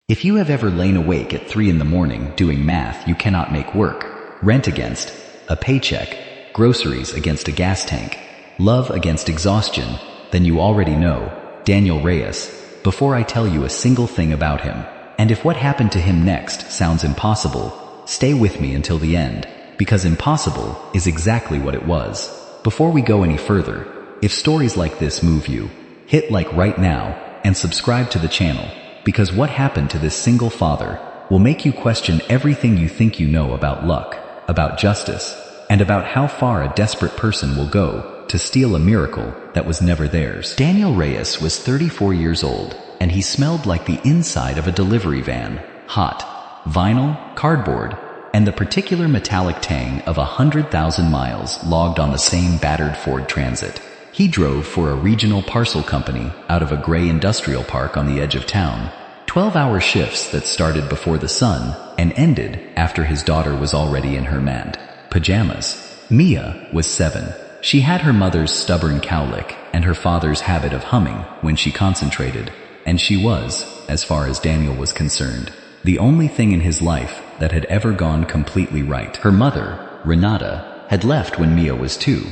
If you have ever lain awake at 3 in the morning doing math you cannot make work, rent against a paycheck, groceries against a gas tank, love against exhaustion, then you already know Daniel Reyes before I tell you a single thing about him. And if what happened to him next sounds impossible, stay with me until the end, because impossible is exactly what it was. Before we go any further, if stories like this move you, hit like right now and subscribe to the channel, because what happened to this single father will make you question everything you think you know about luck, about justice, and about how far a desperate person will go to steal a miracle that was never theirs. Daniel Reyes was 34 years old, and he smelled like the inside of a delivery van, hot, vinyl, cardboard, and the particular metallic tang of 100,000 miles logged on the same battered Ford Transit. He drove for a regional parcel company out of a gray industrial park on the edge of town. 12-hour shifts that started before the sun and ended after his daughter was already in her pajamas. Mia was 7. She had her mother's stubborn cowlick and her father's habit of humming when she concentrated, and she was, as far as Daniel was concerned, the only thing in his life that had ever gone completely right. Her mother, Renata, had left when Mia was 2.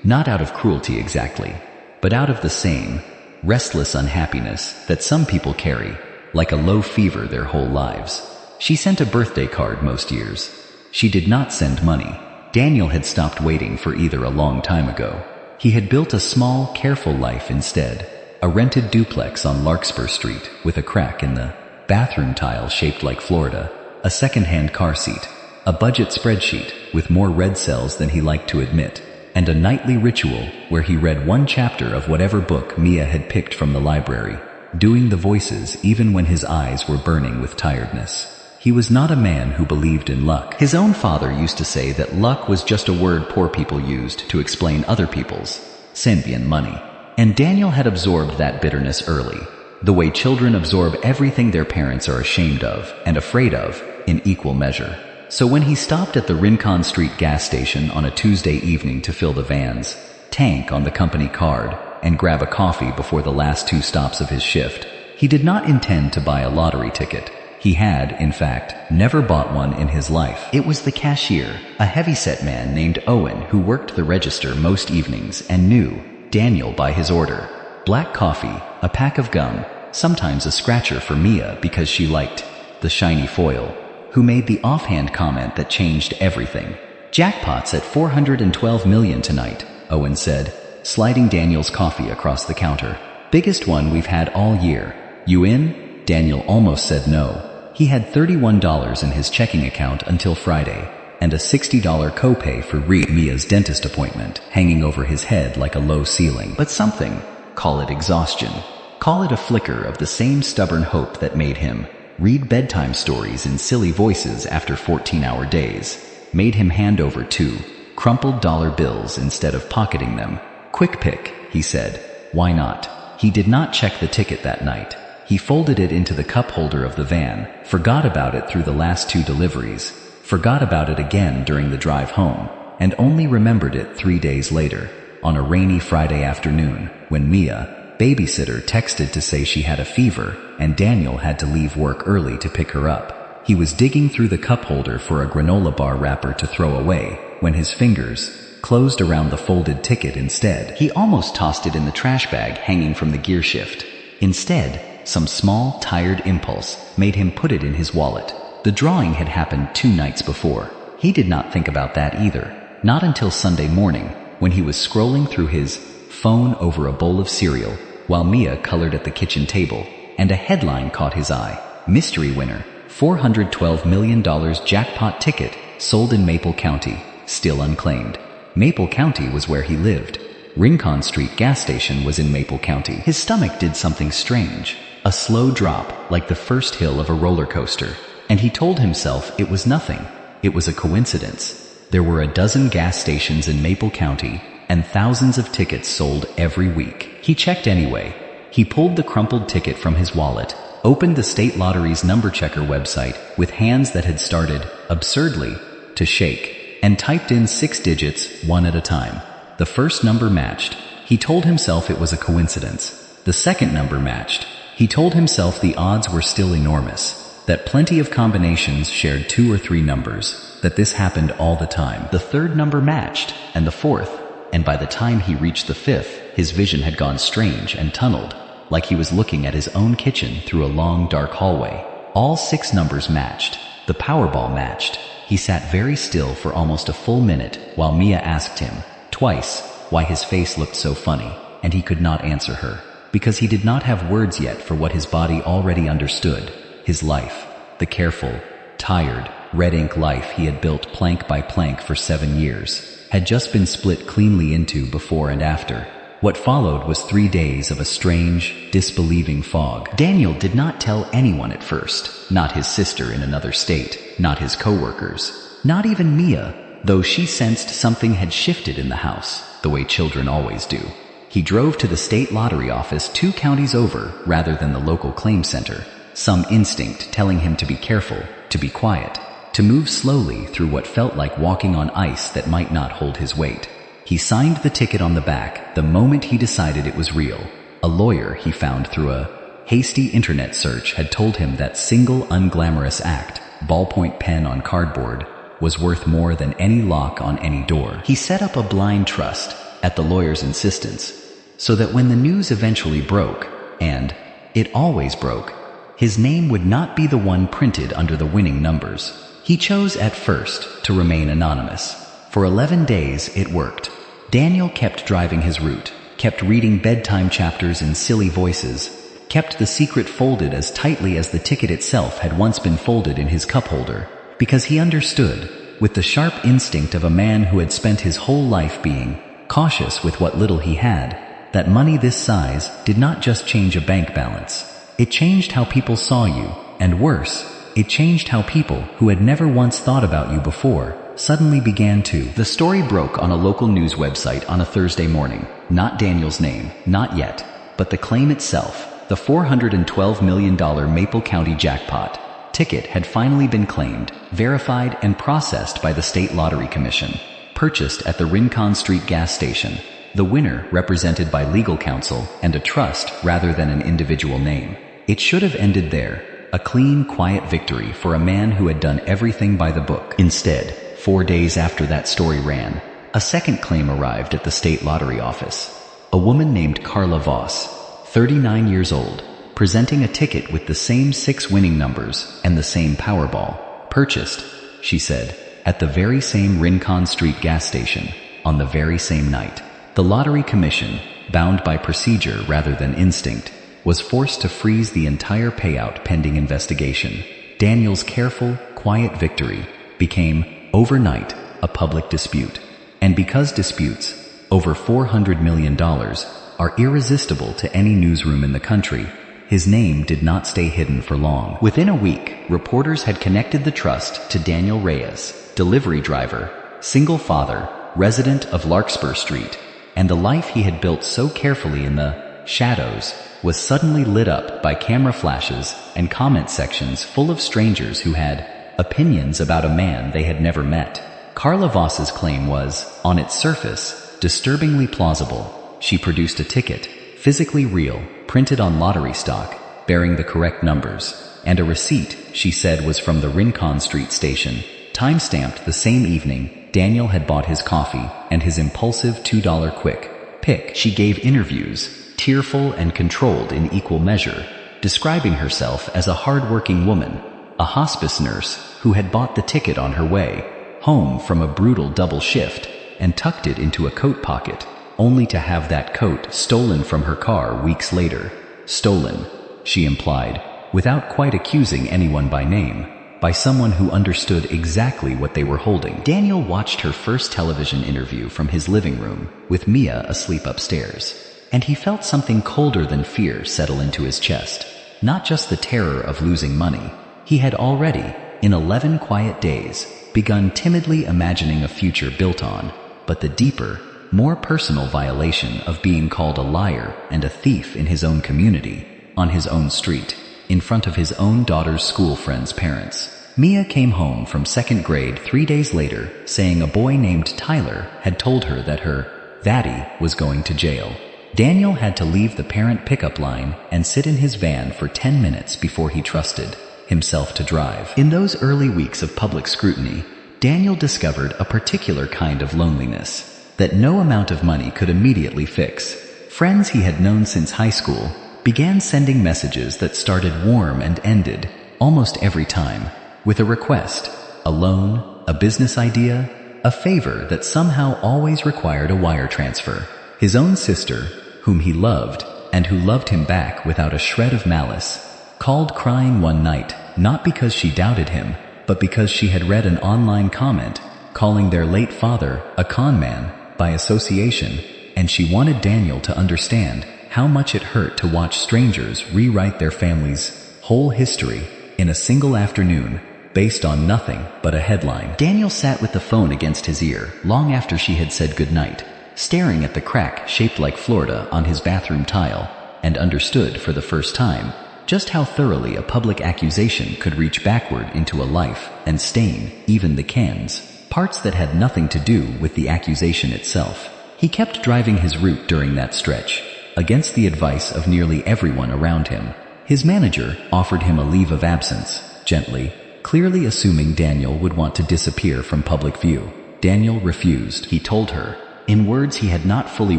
Not out of cruelty exactly, but out of the same restless unhappiness that some people carry, like a low fever their whole lives. She sent a birthday card most years. She did not send money. Daniel had stopped waiting for either a long time ago. He had built a small, careful life instead, a rented duplex on Larkspur Street with a crack in the bathroom tile shaped like Florida, a second-hand car seat, a budget spreadsheet with more red cells than he liked to admit, and a nightly ritual where he read one chapter of whatever book Mia had picked from the library, doing the voices even when his eyes were burning with tiredness. He was not a man who believed in luck. His own father used to say that luck was just a word poor people used to explain other people's Senbian money. And Daniel had absorbed that bitterness early, the way children absorb everything their parents are ashamed of and afraid of in equal measure. So when he stopped at the Rincon Street gas station on a Tuesday evening to fill the van's tank on the company card and grab a coffee before the last 2 stops of his shift, he did not intend to buy a lottery ticket. He had, in fact, never bought one in his life. It was the cashier, a heavyset man named Owen, who worked the register most evenings and knew Daniel by his order. Black coffee, a pack of gum, sometimes a scratcher for Mia because she liked the shiny foil, who made the offhand comment that changed everything. "Jackpot's at 412 million tonight," Owen said, sliding Daniel's coffee across the counter. "Biggest one we've had all year. You in?" Daniel almost said no. He had $31 in his checking account until Friday, and a $60 copay for Mia's dentist appointment hanging over his head like a low ceiling. But something, call it exhaustion, call it a flicker of the same stubborn hope that made him read bedtime stories in silly voices after 14-hour days, made him hand over 2 crumpled dollar bills instead of pocketing them. "Quick pick," he said. "Why not?" He did not check the ticket that night. He folded it into the cup holder of the van, forgot about it through the last 2 deliveries, forgot about it again during the drive home, and only remembered it 3 days later, on a rainy Friday afternoon, when Mia, babysitter, texted to say she had a fever and Daniel had to leave work early to pick her up. He was digging through the cup holder for a granola bar wrapper to throw away when his fingers closed around the folded ticket instead. He almost tossed it in the trash bag hanging from the gear shift. Instead, some small, tired impulse made him put it in his wallet. The drawing had happened 2 nights before. He did not think about that either. Not until Sunday morning, when he was scrolling through his phone over a bowl of cereal, while Mia colored at the kitchen table, and a headline caught his eye. "Mystery winner, $412 million jackpot ticket sold in Maple County, still unclaimed." Maple County was where he lived. Rincon Street gas station was in Maple County. His stomach did something strange. A slow drop, like the first hill of a roller coaster. And he told himself it was nothing. It was a coincidence. There were a dozen gas stations in Maple County, and thousands of tickets sold every week. He checked anyway. He pulled the crumpled ticket from his wallet, opened the state lottery's number checker website with hands that had started, absurdly, to shake, and typed in 6 digits, one at a time. The first number matched. He told himself it was a coincidence. The second number matched. He told himself the odds were still enormous. that plenty of combinations shared 2 or 3 numbers, that this happened all the time. The third number matched, and the fourth, and by the time he reached the fifth, his vision had gone strange and tunneled, like he was looking at his own kitchen through a long dark hallway. All 6 numbers matched. The Powerball matched. He sat very still for almost a full minute while Mia asked him, twice, why his face looked so funny, and he could not answer her, because he did not have words yet for what his body already understood. His life, the careful, tired, red ink life he had built plank by plank for 7 years, had just been split cleanly into before and after. What followed was 3 days of a strange, disbelieving fog. Daniel did not tell anyone at first, not his sister in another state, not his co-workers, not even Mia, though she sensed something had shifted in the house, the way children always do. He drove to the state lottery office 2 counties over rather than the local claim center, some instinct telling him to be careful, to be quiet, to move slowly through what felt like walking on ice that might not hold his weight. He signed the ticket on the back the moment he decided it was real. A lawyer he found through a hasty internet search had told him that single unglamorous act, ballpoint pen on cardboard, was worth more than any lock on any door. He set up a blind trust, at the lawyer's insistence, so that when the news eventually broke, and it always broke, his name would not be the one printed under the winning numbers. He chose at first to remain anonymous. For 11 days it worked. Daniel kept driving his route, kept reading bedtime chapters in silly voices, kept the secret folded as tightly as the ticket itself had once been folded in his cup holder, because he understood, with the sharp instinct of a man who had spent his whole life being cautious with what little he had, that money this size did not just change a bank balance. It changed how people saw you, and worse, it changed how people who had never once thought about you before suddenly began to. The story broke on a local news website on a Thursday morning. Not Daniel's name, not yet, but the claim itself, the $412 million Maple County jackpot ticket had finally been claimed, verified, and processed by the State Lottery Commission, purchased at the Rincon Street gas station. The winner represented by legal counsel and a trust rather than an individual name. It should have ended there, a clean, quiet victory for a man who had done everything by the book. Instead, 4 days after that story ran, a second claim arrived at the state lottery office. A woman named Carla Voss, 39 years old, presenting a ticket with the same 6 winning numbers and the same Powerball, purchased, she said, at the very same Rincon Street gas station, on the very same night. The Lottery Commission, bound by procedure rather than instinct, was forced to freeze the entire payout pending investigation. Daniel's careful, quiet victory became, overnight, a public dispute. And because disputes, over $400 million, are irresistible to any newsroom in the country, his name did not stay hidden for long. Within a week, reporters had connected the trust to Daniel Reyes, delivery driver, single father, resident of Larkspur Street, and the life he had built so carefully in the shadows was suddenly lit up by camera flashes and comment sections full of strangers who had opinions about a man they had never met. Carla Voss's claim was, on its surface, disturbingly plausible. She produced a ticket, physically real, printed on lottery stock, bearing the correct numbers, and a receipt, she said, was from the Rincon Street station, time-stamped the same evening Daniel had bought his coffee and his impulsive $2 quick pick. She gave interviews, tearful and controlled in equal measure, describing herself as a hard-working woman, a hospice nurse who had bought the ticket on her way home from a brutal double shift and tucked it into a coat pocket, only to have that coat stolen from her car weeks later. Stolen, she implied, without quite accusing anyone by name, by someone who understood exactly what they were holding. Daniel watched her first television interview from his living room, with Mia asleep upstairs, and he felt something colder than fear settle into his chest. Not just the terror of losing money. He had already, in 11 quiet days, begun timidly imagining a future built on, but the deeper, more personal violation of being called a liar and a thief in his own community, on his own street, in front of his own daughter's school friends' parents. Mia came home from 2nd grade 3 days later, saying a boy named Tyler had told her that her daddy was going to jail. Daniel had to leave the parent pickup line and sit in his van for 10 minutes before he trusted himself to drive. In those early weeks of public scrutiny, Daniel discovered a particular kind of loneliness that no amount of money could immediately fix. Friends he had known since high school began sending messages that started warm and ended, almost every time, with a request, a loan, a business idea, a favor that somehow always required a wire transfer. His own sister, whom he loved, and who loved him back without a shred of malice, called crying one night, not because she doubted him, but because she had read an online comment calling their late father a con man by association, and she wanted Daniel to understand how much it hurt to watch strangers rewrite their family's whole history in a single afternoon based on nothing but a headline. Daniel sat with the phone against his ear long after she had said goodnight, staring at the crack shaped like Florida on his bathroom tile, and understood for the first time just how thoroughly a public accusation could reach backward into a life and stain even the cans, parts that had nothing to do with the accusation itself. He kept driving his route during that stretch, against the advice of nearly everyone around him. His manager offered him a leave of absence, gently, clearly assuming Daniel would want to disappear from public view. Daniel refused. He told her, in words he had not fully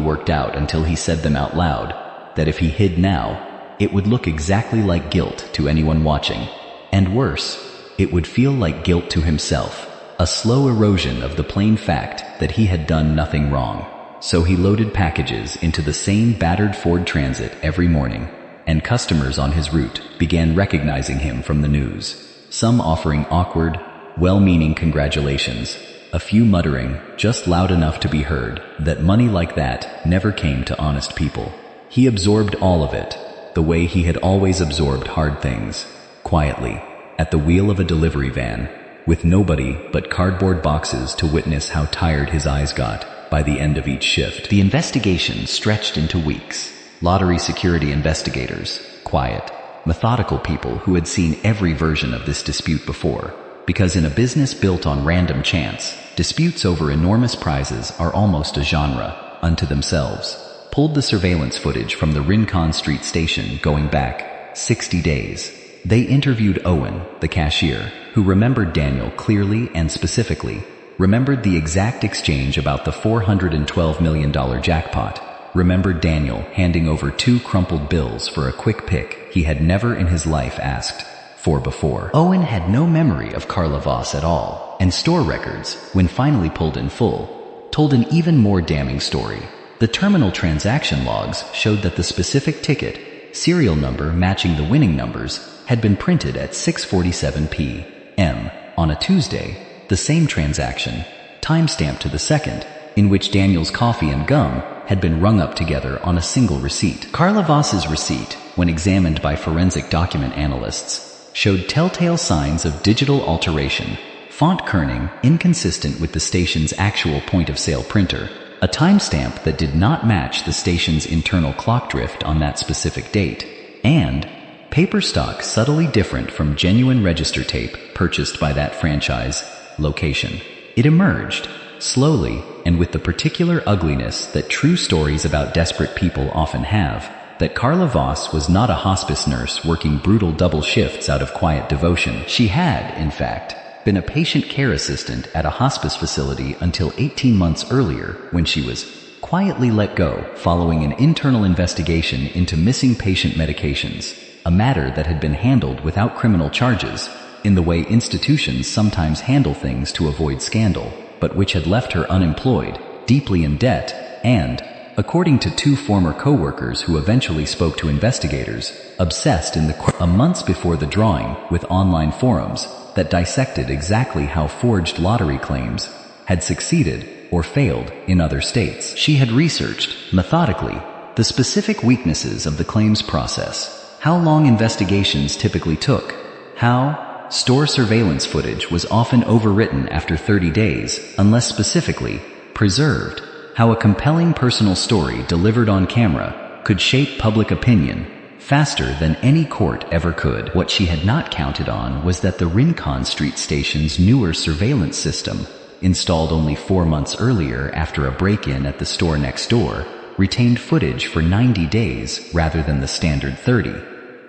worked out until he said them out loud, that if he hid now, it would look exactly like guilt to anyone watching. And worse, it would feel like guilt to himself, a slow erosion of the plain fact that he had done nothing wrong. So he loaded packages into the same battered Ford Transit every morning, and customers on his route began recognizing him from the news, some offering awkward, well-meaning congratulations, a few muttering, just loud enough to be heard, that money like that never came to honest people. He absorbed all of it, the way he had always absorbed hard things, quietly, at the wheel of a delivery van, with nobody but cardboard boxes to witness how tired his eyes got by the end of each shift. The investigation stretched into weeks. Lottery security investigators, quiet, methodical people who had seen every version of this dispute before, because in a business built on random chance, disputes over enormous prizes are almost a genre unto themselves, pulled the surveillance footage from the Rincon Street station going back 60 days. They interviewed Owen, the cashier, who remembered Daniel clearly and specifically, remembered the exact exchange about the $412 million jackpot, remembered Daniel handing over 2 crumpled bills for a quick pick he had never in his life asked for before. Owen had no memory of Carla Voss at all, and store records, when finally pulled in full, told an even more damning story. The terminal transaction logs showed that the specific ticket, serial number matching the winning numbers, had been printed at 6:47 p.m. on a Tuesday, the same transaction, time-stamped to the second, in which Daniel's coffee and gum had been rung up together on a single receipt. Carla Voss's receipt, when examined by forensic document analysts, showed telltale signs of digital alteration, font kerning inconsistent with the station's actual point-of-sale printer, a timestamp that did not match the station's internal clock drift on that specific date, and paper stock subtly different from genuine register tape purchased by that franchise location. It emerged, slowly and with the particular ugliness that true stories about desperate people often have, that Carla Voss was not a hospice nurse working brutal double shifts out of quiet devotion. She had, in fact, been a patient care assistant at a hospice facility until 18 months earlier, when she was quietly let go following an internal investigation into missing patient medications, a matter that had been handled without criminal charges, in the way institutions sometimes handle things to avoid scandal, but which had left her unemployed, deeply in debt, and, according to 2 former co-workers who eventually spoke to investigators, obsessed in the months before the drawing with online forums that dissected exactly how forged lottery claims had succeeded or failed in other states. She had researched, methodically, the specific weaknesses of the claims process, how long investigations typically took, how store surveillance footage was often overwritten after 30 days, unless specifically preserved, how a compelling personal story delivered on camera could shape public opinion faster than any court ever could. What she had not counted on was that the Rincon Street station's newer surveillance system, installed only 4 months earlier after a break-in at the store next door, retained footage for 90 days rather than the standard 30,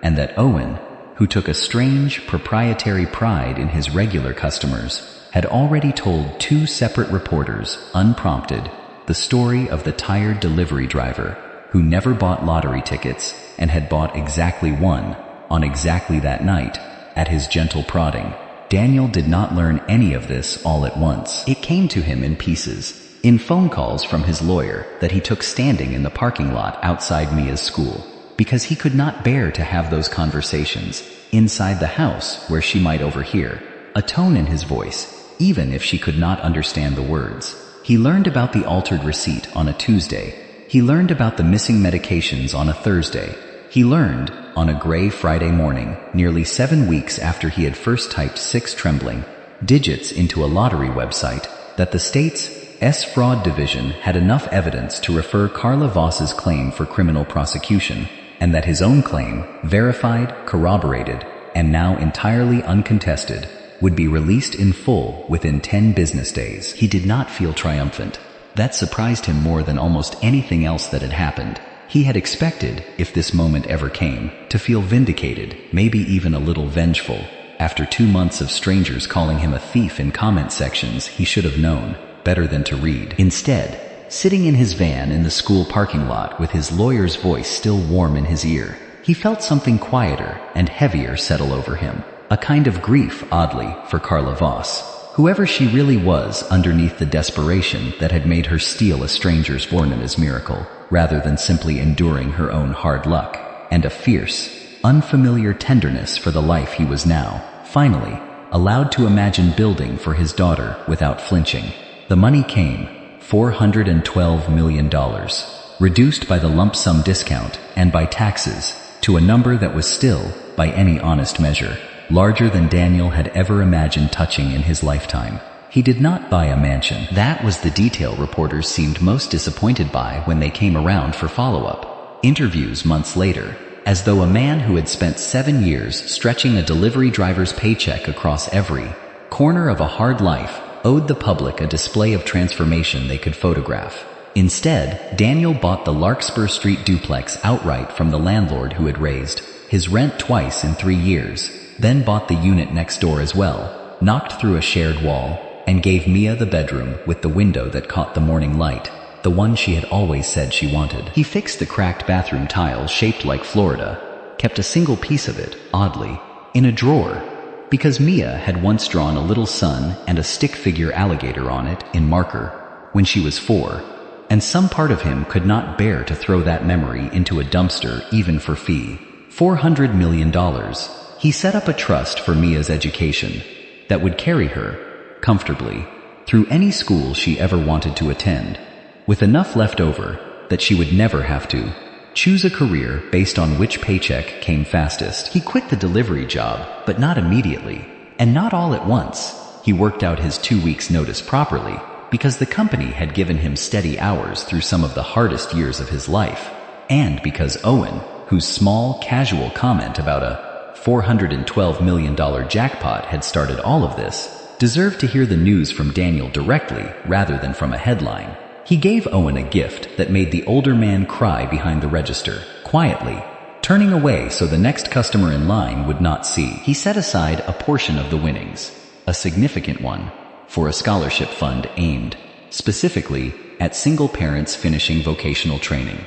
and that Owen, who took a strange, proprietary pride in his regular customers, had already told two separate reporters, unprompted, the story of the tired delivery driver who never bought lottery tickets and had bought exactly one on exactly that night at his gentle prodding. Daniel did not learn any of this all at once. It came to him in pieces, in phone calls from his lawyer that he took standing in the parking lot outside Mia's school, because he could not bear to have those conversations inside the house where she might overhear, a tone in his voice, even if she could not understand the words. He learned about the altered receipt on a Tuesday. He learned about the missing medications on a Thursday. He learned, on a gray Friday morning, nearly 7 weeks after he had first typed 6 trembling digits into a lottery website, that the state's fraud division had enough evidence to refer Carla Voss's claim for criminal prosecution, and that his own claim, verified, corroborated, and now entirely uncontested, would be released in full within 10 business days. He did not feel triumphant. That surprised him more than almost anything else that had happened. He had expected, if this moment ever came, to feel vindicated, maybe even a little vengeful. After 2 months of strangers calling him a thief in comment sections, he should have known better than to read. Instead, sitting in his van in the school parking lot with his lawyer's voice still warm in his ear, he felt something quieter and heavier settle over him. A kind of grief, oddly, for Carla Voss, whoever she really was underneath the desperation that had made her steal a stranger's born in his miracle, rather than simply enduring her own hard luck, and a fierce, unfamiliar tenderness for the life he was now, finally, allowed to imagine building for his daughter without flinching. The money came, $412 million, reduced by the lump sum discount and by taxes, to a number that was still, by any honest measure, larger than Daniel had ever imagined touching in his lifetime. He did not buy a mansion. That was the detail reporters seemed most disappointed by when they came around for follow-up interviews months later, as though a man who had spent 7 years stretching a delivery driver's paycheck across every corner of a hard life owed the public a display of transformation they could photograph. Instead, Daniel bought the Larkspur Street duplex outright from the landlord who had raised his rent twice in 3 years, then bought the unit next door as well, knocked through a shared wall, and gave Mia the bedroom with the window that caught the morning light, the one she had always said she wanted. He fixed the cracked bathroom tile shaped like Florida, kept a single piece of it, oddly, in a drawer, because Mia had once drawn a little sun and a stick figure alligator on it in marker when she was 4, and some part of him could not bear to throw that memory into a dumpster even for fee. $400 million. He set up a trust for Mia's education that would carry her, comfortably, through any school she ever wanted to attend, with enough left over that she would never have to choose a career based on which paycheck came fastest. He quit the delivery job, but not immediately, and not all at once. He worked out his 2 weeks' notice properly, because the company had given him steady hours through some of the hardest years of his life, and because Owen, whose small, casual comment about a $412 million jackpot had started all of this, deserved to hear the news from Daniel directly rather than from a headline. He gave Owen a gift that made the older man cry behind the register, quietly, turning away so the next customer in line would not see. He set aside a portion of the winnings, a significant one, for a scholarship fund aimed, specifically, at single parents finishing vocational training.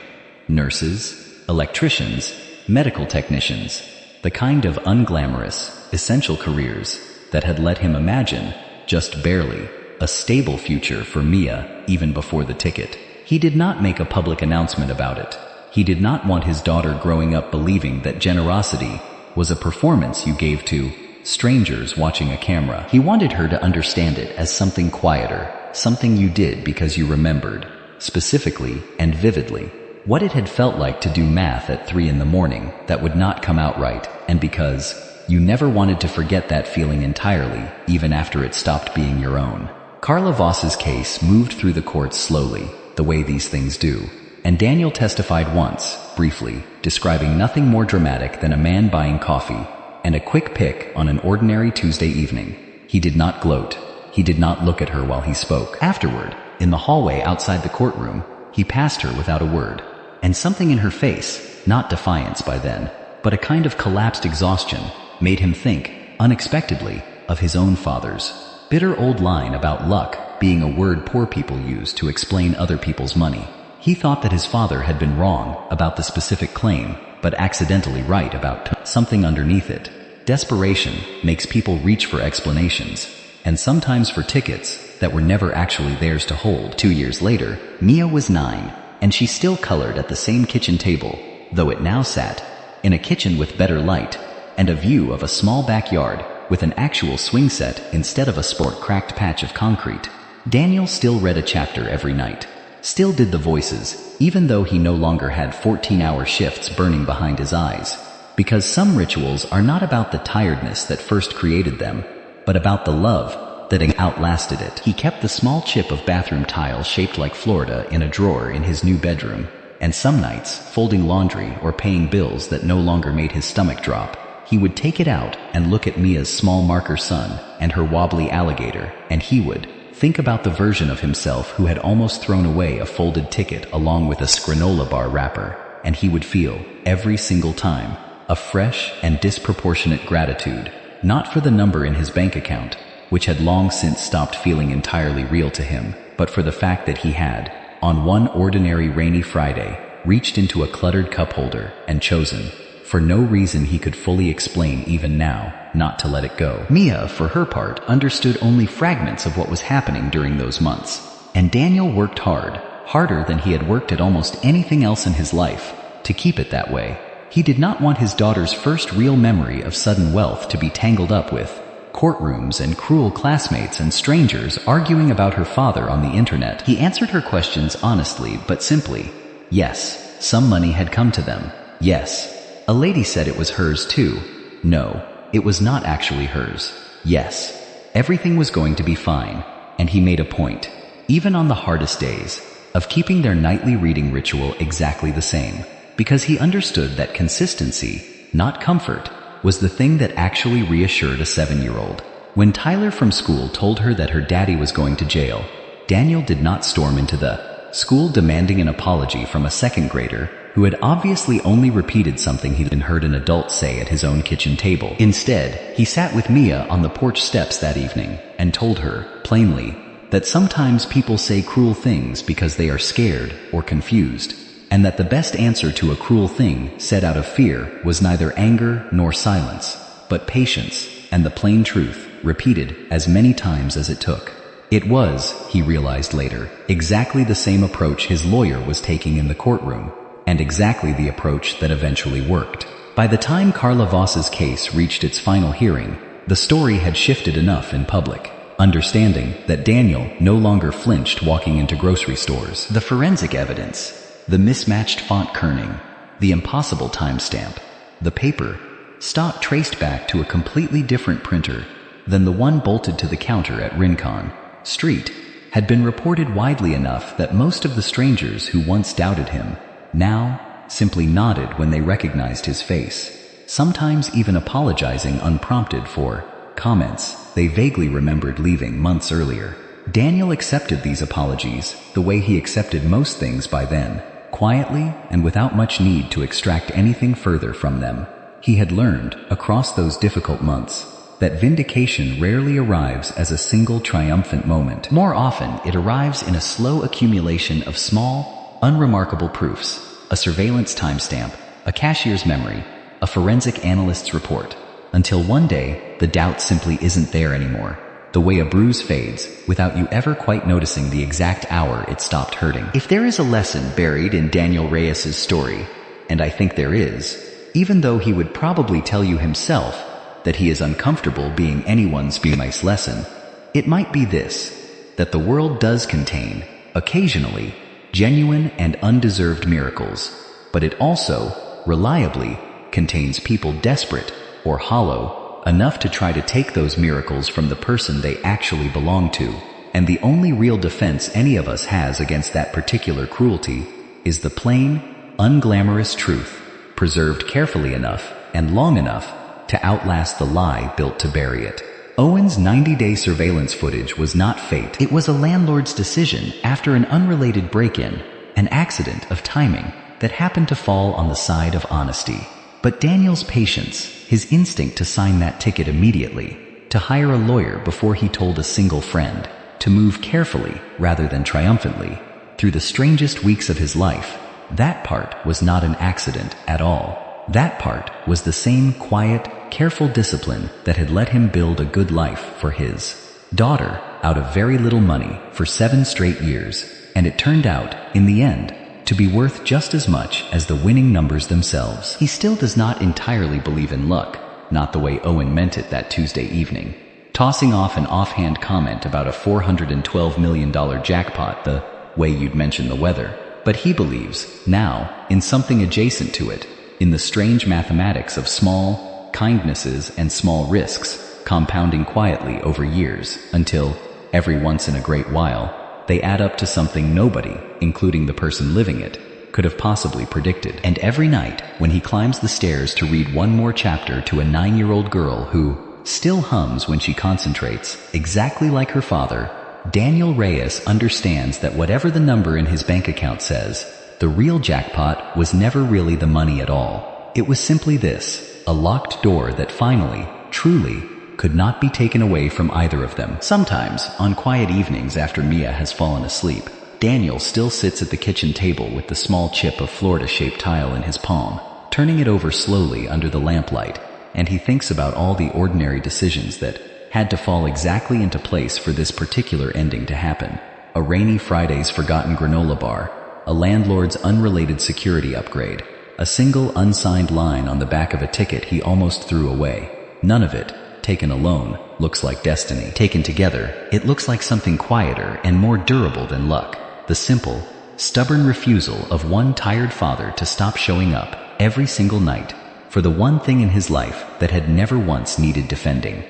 Nurses, electricians, medical technicians, the kind of unglamorous, essential careers that had let him imagine, just barely, a stable future for Mia even before the ticket. He did not make a public announcement about it. He did not want his daughter growing up believing that generosity was a performance you gave to strangers watching a camera. He wanted her to understand it as something quieter, something you did because you remembered, specifically and vividly, what it had felt like to do math at 3 in the morning that would not come out right, and because you never wanted to forget that feeling entirely, even after it stopped being your own. Carla Voss's case moved through the courts slowly, the way these things do, and Daniel testified once, briefly, describing nothing more dramatic than a man buying coffee and a quick pick on an ordinary Tuesday evening. He did not gloat. He did not look at her while he spoke. Afterward, in the hallway outside the courtroom, he passed her without a word, and something in her face, not defiance by then, but a kind of collapsed exhaustion, made him think, unexpectedly, of his own father's bitter old line about luck being a word poor people use to explain other people's money. He thought that his father had been wrong about the specific claim, but accidentally right about something underneath it. Desperation makes people reach for explanations, and sometimes for tickets that were never actually theirs to hold. 2 years later, Mia was 9, and she still colored at the same kitchen table, though it now sat in a kitchen with better light and a view of a small backyard with an actual swing set instead of a cracked patch of concrete. Daniel still read a chapter every night, still did the voices, even though he no longer had 14-hour shifts burning behind his eyes, because some rituals are not about the tiredness that first created them, but about the love that outlasted it. He kept the small chip of bathroom tile shaped like Florida in a drawer in his new bedroom, and some nights, folding laundry or paying bills that no longer made his stomach drop, he would take it out and look at Mia's small marker son and her wobbly alligator, and he would think about the version of himself who had almost thrown away a folded ticket along with a granola bar wrapper, and he would feel, every single time, a fresh and disproportionate gratitude, not for the number in his bank account, which had long since stopped feeling entirely real to him, but for the fact that he had, on one ordinary rainy Friday, reached into a cluttered cup holder and chosen, for no reason he could fully explain even now, not to let it go. Mia, for her part, understood only fragments of what was happening during those months, and Daniel worked hard, harder than he had worked at almost anything else in his life, to keep it that way. He did not want his daughter's first real memory of sudden wealth to be tangled up with courtrooms and cruel classmates and strangers arguing about her father on the internet. He answered her questions honestly but simply. Yes, some money had come to them. Yes, a lady said it was hers too. No, it was not actually hers. Yes, everything was going to be fine, and he made a point, even on the hardest days, of keeping their nightly reading ritual exactly the same, because he understood that consistency, not comfort, was the thing that actually reassured a 7-year-old. When Tyler from school told her that her daddy was going to jail, Daniel did not storm into the school demanding an apology from a second grader who had obviously only repeated something he'd heard an adult say at his own kitchen table. Instead, he sat with Mia on the porch steps that evening and told her, plainly, that sometimes people say cruel things because they are scared or confused, and that the best answer to a cruel thing said out of fear was neither anger nor silence, but patience and the plain truth, repeated as many times as it took. It was, he realized later, exactly the same approach his lawyer was taking in the courtroom, and exactly the approach that eventually worked. By the time Carla Voss's case reached its final hearing, the story had shifted enough in public understanding that Daniel no longer flinched walking into grocery stores. The forensic evidence, the mismatched font kerning, the impossible timestamp, the paper, stock traced back to a completely different printer than the one bolted to the counter at Rincon Street, had been reported widely enough that most of the strangers who once doubted him now simply nodded when they recognized his face, sometimes even apologizing unprompted for comments they vaguely remembered leaving months earlier. Daniel accepted these apologies the way he accepted most things by then, quietly and without much need to extract anything further from them. He had learned, across those difficult months, that vindication rarely arrives as a single triumphant moment. More often, it arrives in a slow accumulation of small, unremarkable proofs, a surveillance timestamp, a cashier's memory, a forensic analyst's report, until one day, the doubt simply isn't there anymore, the way a bruise fades, without you ever quite noticing the exact hour it stopped hurting. If there is a lesson buried in Daniel Reyes's story, and I think there is, even though he would probably tell you himself that he is uncomfortable being anyone's nice lesson, it might be this, that the world does contain, occasionally, genuine and undeserved miracles, but it also, reliably, contains people desperate or hollow enough to try to take those miracles from the person they actually belong to, and the only real defense any of us has against that particular cruelty is the plain, unglamorous truth, preserved carefully enough and long enough to outlast the lie built to bury it. Owen's 90-day surveillance footage was not fate. It was a landlord's decision after an unrelated break-in, an accident of timing that happened to fall on the side of honesty. But Daniel's patience, his instinct to sign that ticket immediately, to hire a lawyer before he told a single friend, to move carefully rather than triumphantly through the strangest weeks of his life, that part was not an accident at all. That part was the same quiet, careful discipline that had let him build a good life for his daughter out of very little money for 7 straight years, and it turned out, in the end, to be worth just as much as the winning numbers themselves. He still does not entirely believe in luck, not the way Owen meant it that Tuesday evening, tossing off an offhand comment about a $412 million jackpot the way you'd mention the weather. But he believes, now, in something adjacent to it, in the strange mathematics of small kindnesses and small risks, compounding quietly over years, until, every once in a great while, they add up to something nobody, including the person living it, could have possibly predicted. And every night, when he climbs the stairs to read one more chapter to a 9-year-old girl who still hums when she concentrates, exactly like her father, Daniel Reyes understands that whatever the number in his bank account says, the real jackpot was never really the money at all. It was simply this, a locked door that finally, truly, could not be taken away from either of them. Sometimes, on quiet evenings after Mia has fallen asleep, Daniel still sits at the kitchen table with the small chip of Florida-shaped tile in his palm, turning it over slowly under the lamplight, and he thinks about all the ordinary decisions that had to fall exactly into place for this particular ending to happen. A rainy Friday's forgotten granola bar, a landlord's unrelated security upgrade, a single unsigned line on the back of a ticket he almost threw away. None of it, taken alone, looks like destiny. Taken together, it looks like something quieter and more durable than luck. The simple, stubborn refusal of one tired father to stop showing up every single night for the one thing in his life that had never once needed defending.